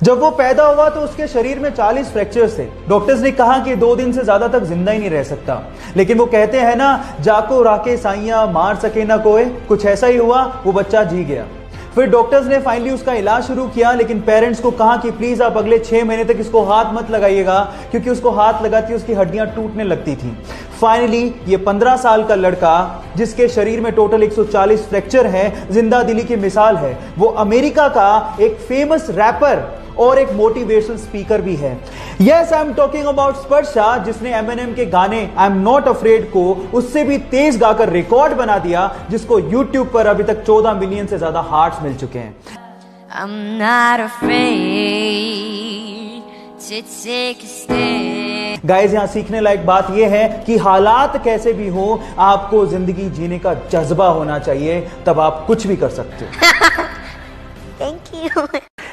जब वो पैदा हुआ तो उसके शरीर में 40 फ्रैक्चर्स थे। डॉक्टर्स ने कहा कि 2 दिन से ज्यादा तक जिंदा ही नहीं रह सकता, लेकिन वो कहते हैं ना, जाको राके साइयां मार सके ना कोई, कुछ ऐसा ही हुआ, वो बच्चा जी गया। फिर डॉक्टर्स ने फाइनली उसका इलाज शुरू किया, लेकिन पेरेंट्स को कहा कि प्लीज आप अगले 6 महीने तक इसको हाथ मत लगाइएगा, क्योंकि उसको हाथ लगाती उसकी हड्डियां टूटने लगती थी। फाइनली ये 15 साल का लड़का, जिसके शरीर में टोटल 140 फ्रैक्चर है, जिंदा दिली की मिसाल है। वो अमेरिका का एक फेमस रैपर और एक मोटिवेशनल स्पीकर भी है। Yes, I am talking about Sparsha, जिसने एमिनेम के गाने आई एम नॉट अफ्रेड को उससे भी तेज गाकर रिकॉर्ड बना दिया, जिसको यूट्यूब पर अभी तक 14 मिलियन से ज्यादा हार्ट्स मिल चुके हैं। I'm not afraid to take a stand. Guys, यहां सीखने लायक बात यह है कि हालात कैसे भी हो, आपको जिंदगी जीने का जज्बा होना चाहिए, तब आप कुछ भी कर सकते हो। Thank you.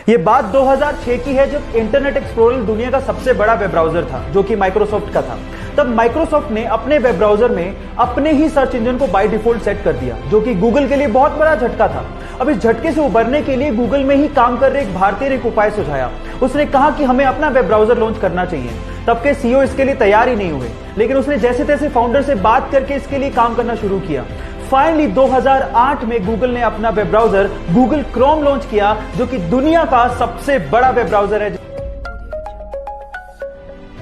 ये बात 2006 की है, जब इंटरनेट एक्सप्लोरर दुनिया का सबसे बड़ा वेब ब्राउजर था, जो कि माइक्रोसॉफ्ट का था। तब माइक्रोसॉफ्ट ने अपने वेब ब्राउजर में अपने ही सर्च इंजन को बाय डिफॉल्ट सेट कर दिया, जो कि गूगल के लिए बहुत बड़ा झटका था। अब इस झटके से उबरने के लिए गूगल में ही काम कर रहे एक भारतीय ने एक उपाय सुझाया। उसने कहा कि हमें अपना वेब ब्राउजर लॉन्च करना चाहिए। तब के सीईओ इसके लिए तैयार ही नहीं हुए, लेकिन उसने जैसे तैसे फाउंडर से बात करके इसके लिए काम करना शुरू किया। फाइनली 2008 में गूगल ने अपना web browser Google Chrome launch किया, जो कि दुनिया का सबसे बड़ा वेब ब्राउजर है।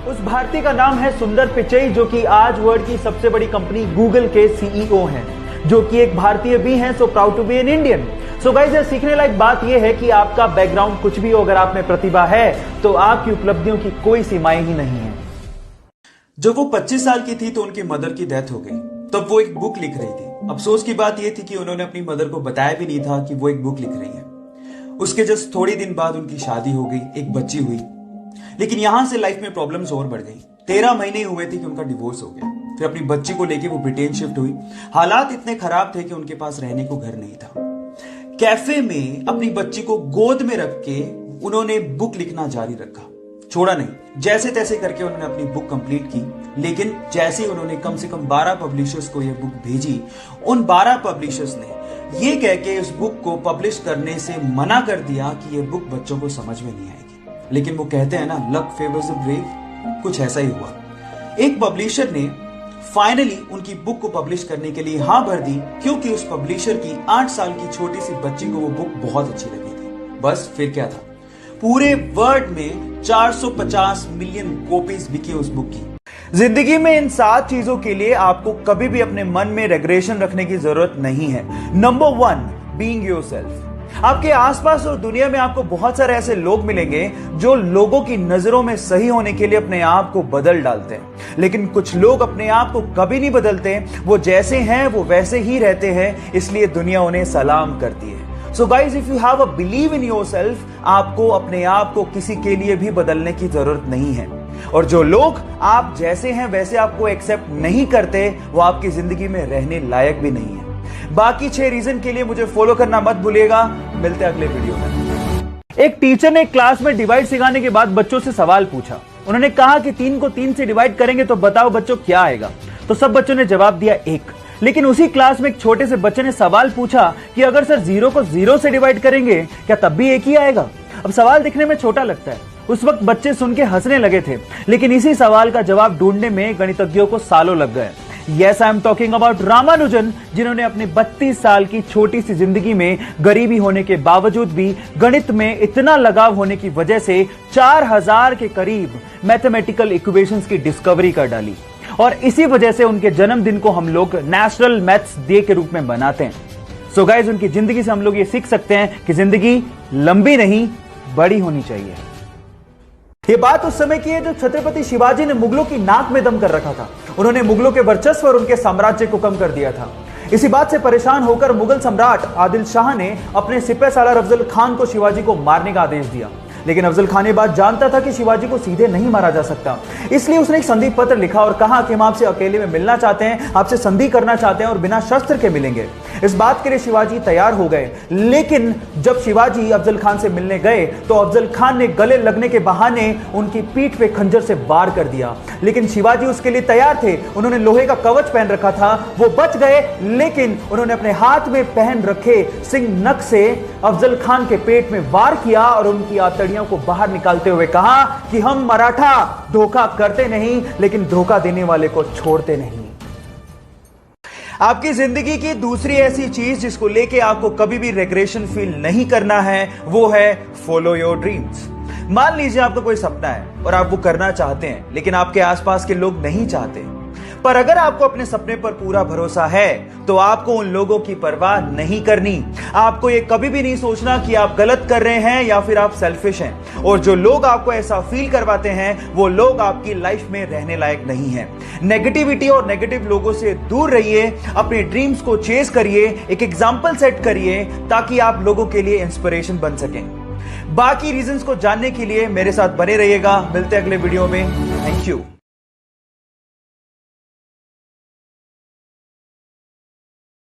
उस भारतीय का नाम है सुंदर पिचई, जो कि आज वर्ल्ड की सबसे बड़ी कंपनी गूगल के सीईओ हैं, जो कि एक भारतीय भी हैं। So proud to be an Indian. So guys, ये सीखने लायक बात यह है कि आपका बैकग्राउंड कुछ भी हो, अगर आप में प्रतिभा है तो आपकी उपलब्धियों की कोई सीमाएं ही नहीं है। जब वो 25 साल की थी तो उनकी मदर की डेथ हो गई। तब वो एक बुक लिख रही थी। अफसोस की बात यह थी कि उन्होंने अपनी मदर को बताया भी नहीं था कि वो एक बुक लिख रही है। उसके जस्ट थोड़ी दिन बाद उनकी शादी हो गई, एक बच्ची हुई। लेकिन यहां से लाइफ में प्रॉब्लम्स और बढ़ गई। 13 महीने हुए थे कि उनका डिवोर्स हो गया। फिर अपनी बच्ची को लेके वो ब्रिटेन शिफ्ट हुई। हालात इतने खराब थे कि उनके पास रहने को घर नहीं था। कैफे में अपनी बच्ची को गोद में रख के उन्होंने बुक लिखना जारी रखा, छोड़ा नहीं। जैसे तैसे करके उन्होंने अपनी बुक कंप्लीट की। लेकिन जैसे उन्होंने कम से कम 12 पब्लिशर्स को यह बुक भेजी, उन 12 पब्लिशर्स ने ये कह के उस बुक को पब्लिश करने से मना कर दिया कि यह बुक बच्चों को समझ में नहीं आएगी। लेकिन वो कहते हैं ना, लक फेवर्स द ब्रेव, कुछ ऐसा ही हुआ। एक पब्लिशर ने फाइनली उनकी बुक को पब्लिश करने के लिए हाँ भर दी, क्योंकि उस पब्लिशर की 8 साल की छोटी सी बच्ची को वो बुक बहुत अच्छी लगी थी। बस फिर क्या था, पूरे वर्ल्ड में 450 मिलियन कॉपीज बिकी उस बुक की। जिंदगी में इन 7 चीजों के लिए आपको कभी भी अपने मन में रेग्रेशन रखने की जरूरत नहीं है। Number 1, being yourself. आपके आसपास और दुनिया में आपको बहुत सारे ऐसे लोग मिलेंगे जो लोगों की नजरों में सही होने के लिए अपने आप को बदल डालते हैं, लेकिन कुछ लोग अपने आप को कभी नहीं बदलते। वो जैसे हैं वो वैसे ही रहते हैं, इसलिए दुनिया उन्हें सलाम करती है। So guys, if you have a believe in yourself, आपको अपने आप को किसी के लिए भी बदलने की जरूरत नहीं है। और जो लोग आप जैसे हैं वैसे आपको एक्सेप्ट नहीं करते, वो आपकी जिंदगी में रहने लायक भी नहीं है। बाकी 6 रीजन के लिए मुझे फॉलो करना मत भूलिएगा। मिलते हैं अगले वीडियो में। एक टीचर ने क्लास में डिवाइड सिखाने के बाद बच्चों से सवाल पूछा। उन्होंने कहा कि 3 को 3 से डिवाइड करेंगे तो बताओ बच्चों क्या आएगा। तो सब बच्चों ने जवाब दिया 1। लेकिन उसी क्लास में एक छोटे से बच्चे ने सवाल पूछा कि अगर सर 0 को 0 से डिवाइड करेंगे क्या तब भी 1 ही आएगा। अब सवाल दिखने में छोटा लगता है, उस वक्त बच्चे सुन के हंसने लगे थे, लेकिन इसी सवाल का जवाब ढूंढने में गणितज्ञों को सालों लग गए। Yes, I am talking about Ramanujan, जिन्होंने अपनी 32 साल की छोटी सी जिंदगी में गरीबी होने के बावजूद भी गणित में इतना लगाव होने की वजह से 4000 के करीब मैथमेटिकल इक्वेशंस की डिस्कवरी कर डाली। और इसी वजह से उनके जन्मदिन को हम लोग नेशनल मैथ्स डे के रूप में मनाते हैं। सो गाइस, उनकी जिंदगी से हम लोग ये सीख सकते हैं कि जिंदगी लंबी नहीं, बड़ी होनी चाहिए। ये बात उस समय की है जब छत्रपति शिवाजी ने मुगलों की नाक में दम कर रखा था। उन्होंने मुगलों के वर्चस्व और उनके साम्राज्य को कम कर दिया था। इसी बात से परेशान होकर मुगल सम्राट आदिल शाह ने अपने सिपहसालार अफजल खान को शिवाजी को मारने का आदेश दिया। लेकिन अफजल खान ये बात जानता था कि शिवाजी को सीधे नहीं मारा जा सकता, इसलिए उसने एक संधि पत्र लिखा और कहा कि हम आपसे अकेले में मिलना चाहते हैं, आपसे संधि करना चाहते हैं और बिना शस्त्र के मिलेंगे। इस बात के लिए शिवाजी तैयार हो गए, लेकिन जब शिवाजी अफजल खान से मिलने गए तो अफजल खान ने गले लगने के बहाने उनकी पीठ पे खंजर से वार कर दिया। लेकिन शिवाजी उसके लिए तैयार थे, उन्होंने लोहे का कवच पहन रखा था, वो बच गए, लेकिन उन्होंने अपने हाथ में पहन रखे सिंह नख से अफजल खान के पेट में वार किया और उनकी आंतड़ियों को बाहर निकालते हुए कहा कि हम मराठा धोखा करते नहीं, लेकिन धोखा देने वाले को छोड़ते नहीं। आपकी जिंदगी की दूसरी ऐसी चीज जिसको लेके आपको कभी भी रिग्रेशन फील नहीं करना है, वो है फॉलो योर ड्रीम्स। मान लीजिए आपका कोई सपना है और आप वो करना चाहते हैं, लेकिन आपके आसपास के लोग नहीं चाहते। पर अगर आपको अपने सपने पर पूरा भरोसा है तो आपको उन लोगों की परवाह नहीं करनी। आपको ये कभी भी नहीं सोचना कि आप गलत कर रहे हैं या फिर आप सेल्फिश हैं। और जो लोग आपको ऐसा फील करवाते हैं वो लोग आपकी लाइफ में रहने लायक नहीं हैं। नेगेटिविटी और नेगेटिव लोगों से दूर रहिए, अपने ड्रीम्स को चेस करिए, एक एग्जाम्पल सेट करिए ताकि आप लोगों के लिए इंस्पिरेशन बन सकें। बाकी रीजंस को जानने के लिए मेरे साथ बने रहिएगा। मिलते हैं अगले वीडियो में। Thank you.